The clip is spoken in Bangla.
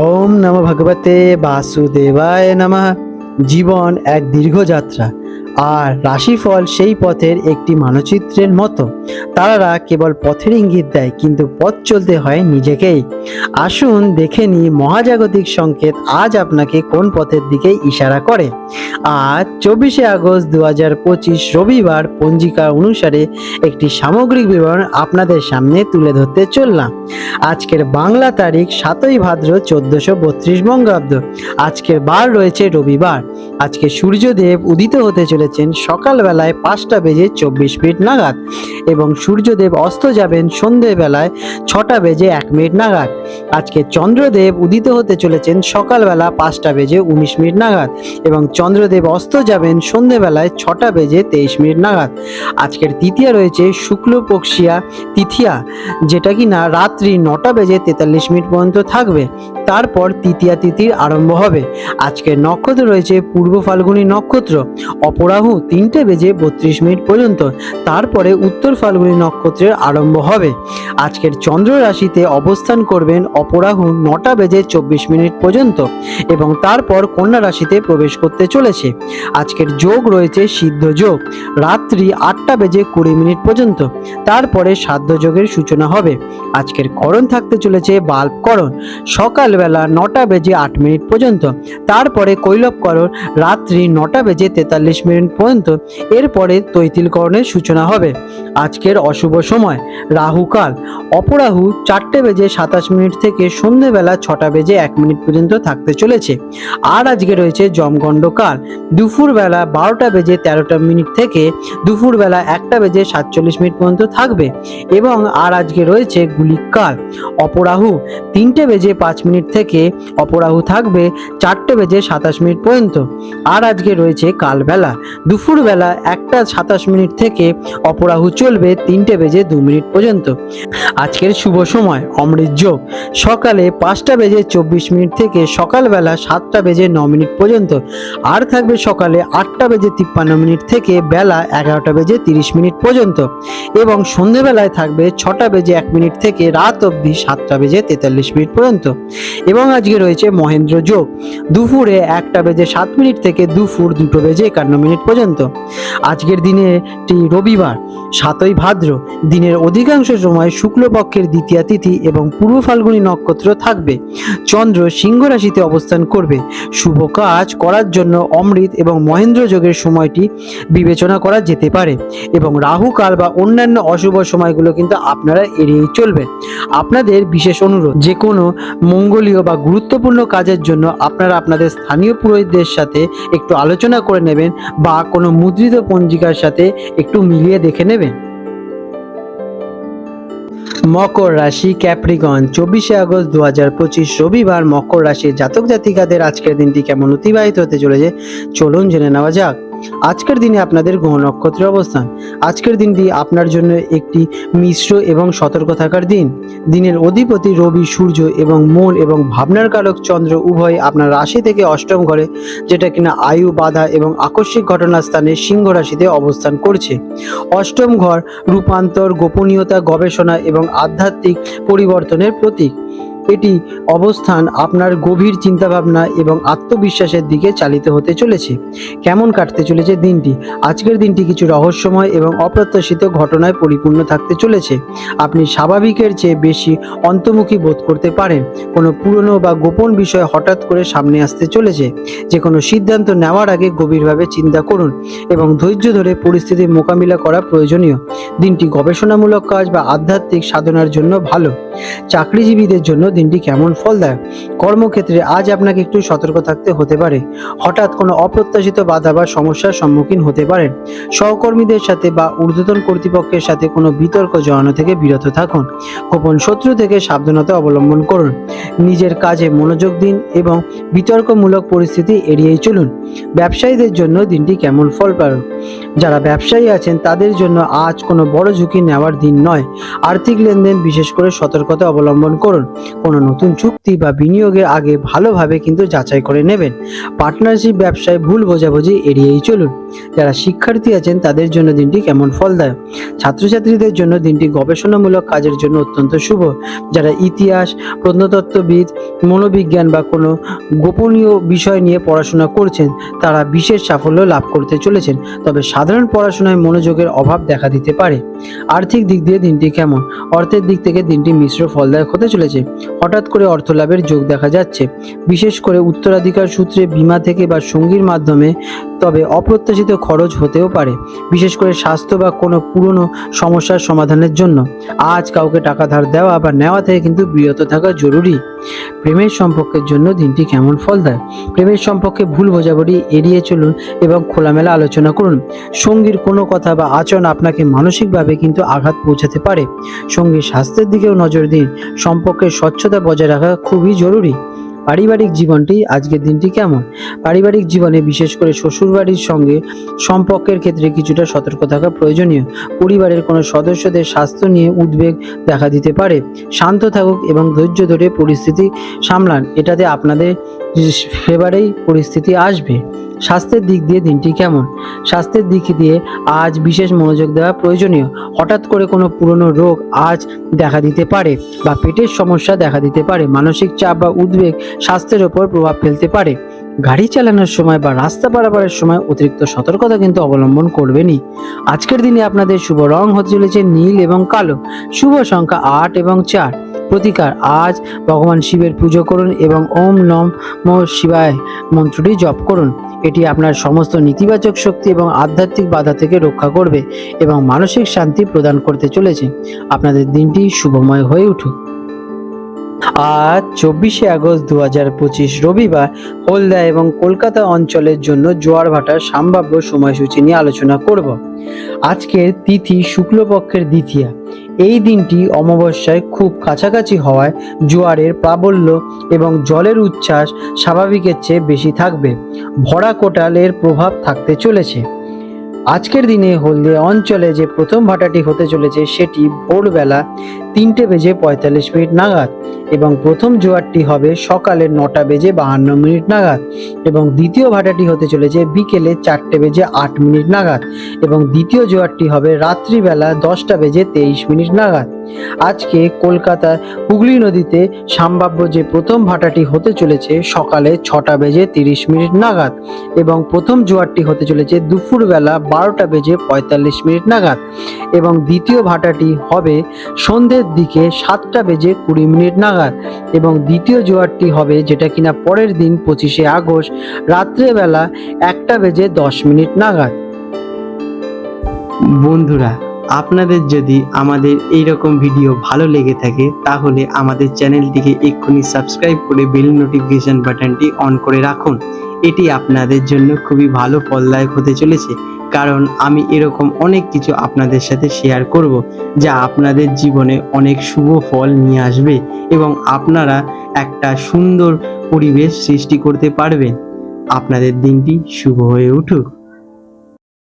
ওম নমঃ ভগবতে বাসুদেবায় নমঃ। জীবন এক দীর্ঘ যাত্রা, আর রাশিফল সেই পথের একটি মানচিত্রের মতো। তারারা কেবল পথের ইঙ্গিত দেয়, কিন্তু পথ চলতে হয় নিজেকেই। আসুন দেখে নিই মহাজাগতিক সংকেত আজ আপনাকে কোন পথের দিকে ইশারা করে। আজ 24শে আগস্ট 2025 রবিবার পঞ্জিকা অনুসারে একটি সামগ্রিক বিবরণ আপনাদের সামনে তুলে ধরতে চললাম। আজকের বাংলা তারিখ 7ই ভাদ্র 1432 বঙ্গাব্দ। আজকের বার রয়েছে রবিবার। আজকে সূর্যদেব উদিত হতে চলেছেন সকালবেলায় 5টা বেজে 24 মিনিট নাগাদ, এবং সূর্যদেব অস্ত যাবেন সন্ধেবেলায় 6টা বেজে 1 মিনিট নাগাদ। আজকে চন্দ্রদেব উদিত হতে চলেছেন সকালবেলা 5টা বেজে 19 মিনিট নাগাদ, এবং চন্দ্রদেব অস্ত যাবেন সন্ধেবেলায় 6টা বেজে 23 মিনিট নাগাদ। আজকের তৃতীয়া রয়েছে শুক্লপক্ষিয়া তৃতীয়া, যেটা কিনা রাত্রি 9টা বেজে 43 মিনিট পর্যন্ত থাকবে। তারপর তৃতীয়া তিথির আরম্ভ হবে। আজকের নক্ষত্র রয়েছে পূর্ব ফাল্গুনী নক্ষত্র, অপরাহু 3টে বেজে 32 মিনিট পর্যন্ত। তারপরে উত্তর ফাল্গুনী নক্ষত্রের আরম্ভ হবে। আজকের চন্দ্র রাশিতে অবস্থান করবেন অপরাহু 9টা বেজে 24 মিনিট পর্যন্ত, এবং তারপর কন্যা রাশিতে প্রবেশ করতে চলেছে। আজকের যোগ রয়েছে সিদ্ধ যোগ, রাত্রি 8টা বেজে 20 মিনিট পর্যন্ত। তারপরে সাধ্য যোগের সূচনা হবে। আজকের করণ থাকতে চলেছে বাল্ব করণ, সকালবেলা 9টা বেজে 8 মিনিট পর্যন্ত। তারপরে কৈলবকরণ রাত্রি 9টা বেজে 43 মিনিট পর্যন্ত। এরপরে তৈতিলকরণের সূচনা হবে। আজকের অশুভ সময় রাহুকাল, অপরাহু 4টে বেজে 27 মিনিট থেকে সন্ধ্যেবেলা 6টা বেজে 1 মিনিট পর্যন্ত থাকতে চলেছে। আর আজকে রয়েছে যমগণ্ডকাল, দুপুরবেলা 12টা বেজে 13 মিনিট থেকে দুপুরবেলা 1টা বেজে 47 মিনিট পর্যন্ত থাকবে। এবং আর আজকে রয়েছে গুলিকাল, অপরাহু 3টে বেজে 5 মিনিট থেকে অপরাহু থাকবে 4টে বেজে 27 মিনিট পর্যন্ত। আর আজকে রয়েছে কালবেলা, দুপুরবেলা 1টা 27 মিনিট থেকে অপরাহু চলবে 3টে বেজে 2 মিনিট পর্যন্ত। আজকের শুভ সময় অমৃত যোগ, সকালে 5টা বেজে 24 মিনিট থেকে সকালবেলা 7টা বেজে 9 মিনিট পর্যন্ত। আর থাকবে সকালে 8টা বেজে 53 মিনিট থেকে বেলা 11টা বেজে 30 মিনিট পর্যন্ত। এবং সন্ধেবেলায় থাকবে 6টা বেজে 1 মিনিট থেকে রাত অবধি 7টা বেজে 43 মিনিট পর্যন্ত। এবং আজকে রয়েছে মহেন্দ্র যোগ, দুপুরে 1টা বেজে 7 মিনিট থেকে দুপুর 2টো বেজে 51 মিনিট পর্যন্ত। আজকের দিনেটি রবিবার 7ই ভাদ্র। দিনের অধিকাংশ সময় শুক্লপক্ষের দ্বিতীয়া তিথি এবং পূর্ব ফাল্গুনী নক্ষত্র থাকবে। চন্দ্র সিংহ রাশিতে অবস্থান করবে। শুভ কাজ করার জন্য অমৃত এবং মহেন্দ্র যোগের সময়টি বিবেচনা করা যেতে পারে, এবং রাহু কাল বা অন্যান্য অশুভ সময়গুলো কিন্তু আপনারা এড়িয়েই চলবেন। আপনাদের বিশেষ অনুরোধ, যে কোনো মঙ্গলীয় বা গুরুত্বপূর্ণ কাজের জন্য আপনারা আপনাদের স্থানীয় পুরোহিতদের সাথে একটু আলোচনা করে নেবেন, বা কোনো মুদ্রিত পঞ্জিকার সাথে একটু মিলিয়ে দেখে নেবেন। মকর রাশি ক্যাপ্রিকন, 24শে আগস্ট 2025 রবিবার মকর রাশির জাতক জাতিকাদের আজকের দিনটি কেমন অতিবাহিত হতে চলেছে চলুন জেনে নেওয়া যাক। আজকের দিনে আপনাদের গ্রহ নক্ষত্রের অবস্থান। আজকের দিনটি আপনার জন্য একটি মিশ্র এবং সতর্ক থাকার দিন। দিনের অধিপতি রবি, সূর্য এবং মন এবং ভাবনার কারক চন্দ্র উভয় আপনার রাশি থেকে অষ্টম ঘরে, যেটা কিনা আয়ু, বাধা এবং আকস্মিক ঘটনার স্থানে সিংহ রাশিতে অবস্থান করছে। অষ্টম ঘর রূপান্তর, গোপনীয়তা, গবেষণা এবং আধ্যাত্মিক পরিবর্তনের প্রতীক। এটি অবস্থান আপনার গভীর চিন্তাভাবনা এবং আত্মবিশ্বাসের দিকে চালিত হতে চলেছে। কেমন কাটতে চলেছে দিনটি? আজকের দিনটি কিছু রহস্যময় এবং অপ্রত্যাশিত ঘটনায় পরিপূর্ণ থাকতে চলেছে। আপনি স্বাভাবিকের চেয়ে বেশি অন্তর্মুখী বোধ করতে পারেন। কোনো পুরনো বা গোপন বিষয় হঠাৎ করে সামনে আসতে চলেছে। যে কোনো সিদ্ধান্ত নেওয়ার আগে গভীরভাবে চিন্তা করুন এবং ধৈর্য ধরে পরিস্থিতির মোকাবিলা করা প্রয়োজনীয়। দিনটি গবেষণামূলক কাজ বা আধ্যাত্মিক সাধনার জন্য ভালো। চাকরিজীবীদের জন্য দিনটি কেমন ফলদায়ক? কর্মক্ষেত্রে আজ আপনাকে একটু সতর্ক থাকতে হতে পারে। হঠাৎ কোনো অপ্রত্যাশিত বাধা বা সমস্যার সম্মুখীন হতে পারেন। সহকর্মীদের সাথে বা ঊর্ধ্বতন কর্তৃপক্ষের সাথে কোনো বিতর্ক জড়ানো থেকে বিরত থাকুন। গোপন শত্রু থেকে সাবধানতা অবলম্বন করুন। নিজের কাজে মনোযোগ দিন এবং বিতর্কমূলক পরিস্থিতি এড়িয়েই চলুন। ব্যবসায়ীদের জন্য দিনটি কেমন ফলপ্রদ? যারা ব্যবসায়ী আছেন তাদের জন্য আজ কোনো বড় ঝুঁকি নেওয়ার দিন নয়। আর্থিক লেনদেন বিশেষ করে সতর্কতা অবলম্বন করুন। কোনো নতুন চুক্তি বা বিনিয়োগের আগে ভালোভাবে কিন্তু যাচাই করে নেবেন। পার্টনারশিপ ব্যবসায় ভুল বোঝাবুঝি এড়িয়েই চলুন। যারা শিক্ষার্থী আছেন তাদের জন্য দিনটি কেমন ফলদায়ক? ছাত্রছাত্রীদের জন্য দিনটি গবেষণামূলক কাজের জন্য অত্যন্ত শুভ। যারা ইতিহাস, প্রত্নতত্ত্ববিদ, মনোবিজ্ঞান বা কোনো গোপনীয় বিষয় নিয়ে পড়াশোনা করছেন তারা বিশেষ সাফল্য লাভ করতে চলেছেন। তবে সাধারণ পড়াশোনায় মনোযোগের অভাব দেখা দিতে পারে। আর্থিক দিক দিয়ে দিনটি কেমন? অর্থের দিক থেকে দিনটি মিশ্র ফলদায়ক হতে চলেছে। হঠাৎ করে অর্থ লাভের যোগ দেখা যাচ্ছে, বিশেষ করে উত্তরাধিকার সূত্রে, বীমা থেকে বা সঙ্গীর মাধ্যমে। তবে অপ্রত্যাশিত খরচ হতেও পারে, বিশেষ করে স্বাস্থ্য বা কোনো পুরনো সমস্যার সমাধানের জন্য। আজ কাউকে টাকা ধার দেওয়া বা নেওয়া থেকে কিন্তু বিরত থাকা জরুরি। প্রেমের সম্পর্কের জন্য দিনটি কেমন ফল দেয়? প্রেমের সম্পর্কে ভুল বোঝাবুঝি এড়িয়ে চলুন এবং খোলামেলা আলোচনা করুন। সঙ্গীর কোনো কথা বা আচরণ আপনাকে মানসিকভাবে কিন্তু আঘাত পৌঁছাতে পারে। সঙ্গীর স্বাস্থ্যের দিকেও নজর দিন। সম্পর্কের স্বচ্ছতা বজায় রাখা খুবই জরুরি। পারিবারিক জীবনটি আজকের দিনটি কেমন? পারিবারিক জীবনে বিশেষ করে শ্বশুরবাড়ির সঙ্গে সম্পর্কের ক্ষেত্রে কিছুটা সতর্ক থাকা প্রয়োজনীয়। পরিবারের কোনো সদস্যদের স্বাস্থ্য নিয়ে উদ্বেগ দেখা দিতে পারে। শান্ত থাকুক এবং ধৈর্য ধরে পরিস্থিতি সামলান, এটাতে আপনাদের ফেভারেই পরিস্থিতি আসবে। স্বাস্থ্যের দিক দিয়ে দিনটি কেমন? স্বাস্থ্যের দিক দিয়ে আজ বিশেষ মনোযোগ দেওয়া প্রয়োজনীয়। হঠাৎ করে কোনো পুরনো রোগ আজ দেখা দিতে পারে বা পেটের সমস্যা দেখা দিতে পারে। মানসিক চাপ বা উদ্বেগ স্বাস্থ্যের ওপর প্রভাব ফেলতে পারে। গাড়ি চালানোর সময় বা রাস্তা পারাপারের সময় অতিরিক্ত সতর্কতা কিন্তু অবলম্বন করবেনই। আজকের দিনে আপনাদের শুভ রং হতে চলেছে নীল এবং কালো। শুভ সংখ্যা 8 এবং 4। প্রতিকার, আজ ভগবান শিবের পুজো করুন এবং ওম নমঃ শিবায় মন্ত্রটি জপ করুন। এটি আপনার সমস্ত নেতিবাচক শক্তি এবং আধ্যাত্মিক বাধা থেকে রক্ষা করবে এবং মানসিক শান্তি প্রদান করতে চলেছে। আপনাদের দিনটি শুভময় হয়ে উঠুক। আজ 24শে আগস্ট 2025 রবিবার হলদা এবং কলকাতা অঞ্চলের জন্য জোয়ার ভাটার সম্ভাব্য সময়সূচি নিয়ে আলোচনা করব। আজকের তিথি শুক্লপক্ষের দ্বিতীয়া। এই দিনটি অমাবস্যায় খুব কাছাকাছি হওয়ায় জোয়ারের প্রাবল্য এবং জলের উচ্ছ্বাস স্বাভাবিকের চেয়ে বেশি থাকবে। ভরা কোটালের প্রভাব থাকতে চলেছে। আজকের দিনে হলদিয়া অঞ্চলে যে প্রথম ভাটাটি হতে চলেছে সেটি ভোরবেলা 3:45 নাগাদ এবং প্রথম জোয়ারটি হবে সকালে 9:52 নাগাদ এবং দ্বিতীয় ভাটাটি হতে চলেছে বিকেলে 4:08 নাগাদ এবং দ্বিতীয় জোয়ারটি হবে রাত্রিবেলা 10:23 নাগাদ। আজকে কলকাতার হুগলি নদীতে সম্ভাব্য যে প্রথম ভাটাটি হতে চলেছে সকালে 6:30 নাগাদ এবং প্রথম জোয়ারটি হতে চলেছে দুপুরবেলা 12:45 নাগাদ এবং দ্বিতীয় ভাটাটি হবে সন্ধ্যের দিকে 7:20 নাগাদ এবং দ্বিতীয় জোয়ারটি হবে যেটা কিনা পরের দিন 25শে আগস্ট রাত্রেবেলা 1:10 নাগাদ। বন্ধুরা, আপনাদের যদি আমাদের এই রকম ভিডিও ভালো লেগে থাকে তাহলে আমাদের চ্যানেলটিকে এক্ষুনি সাবস্ক্রাইব করে বেল নোটিফিকেশন বাটনটি অন করে রাখুন। এটি আপনাদের জন্য খুবই ভালো ফলদায়ক হতে চলেছে, কারণ আমি এরকম অনেক কিছু আপনাদের সাথে শেয়ার করব যা আপনাদের জীবনে অনেক শুভ ফল নিয়ে আসবে এবং আপনারা একটা সুন্দর পরিবেশ সৃষ্টি করতে পারবেন। আপনাদের দিনটি শুভ হয়ে উঠুক।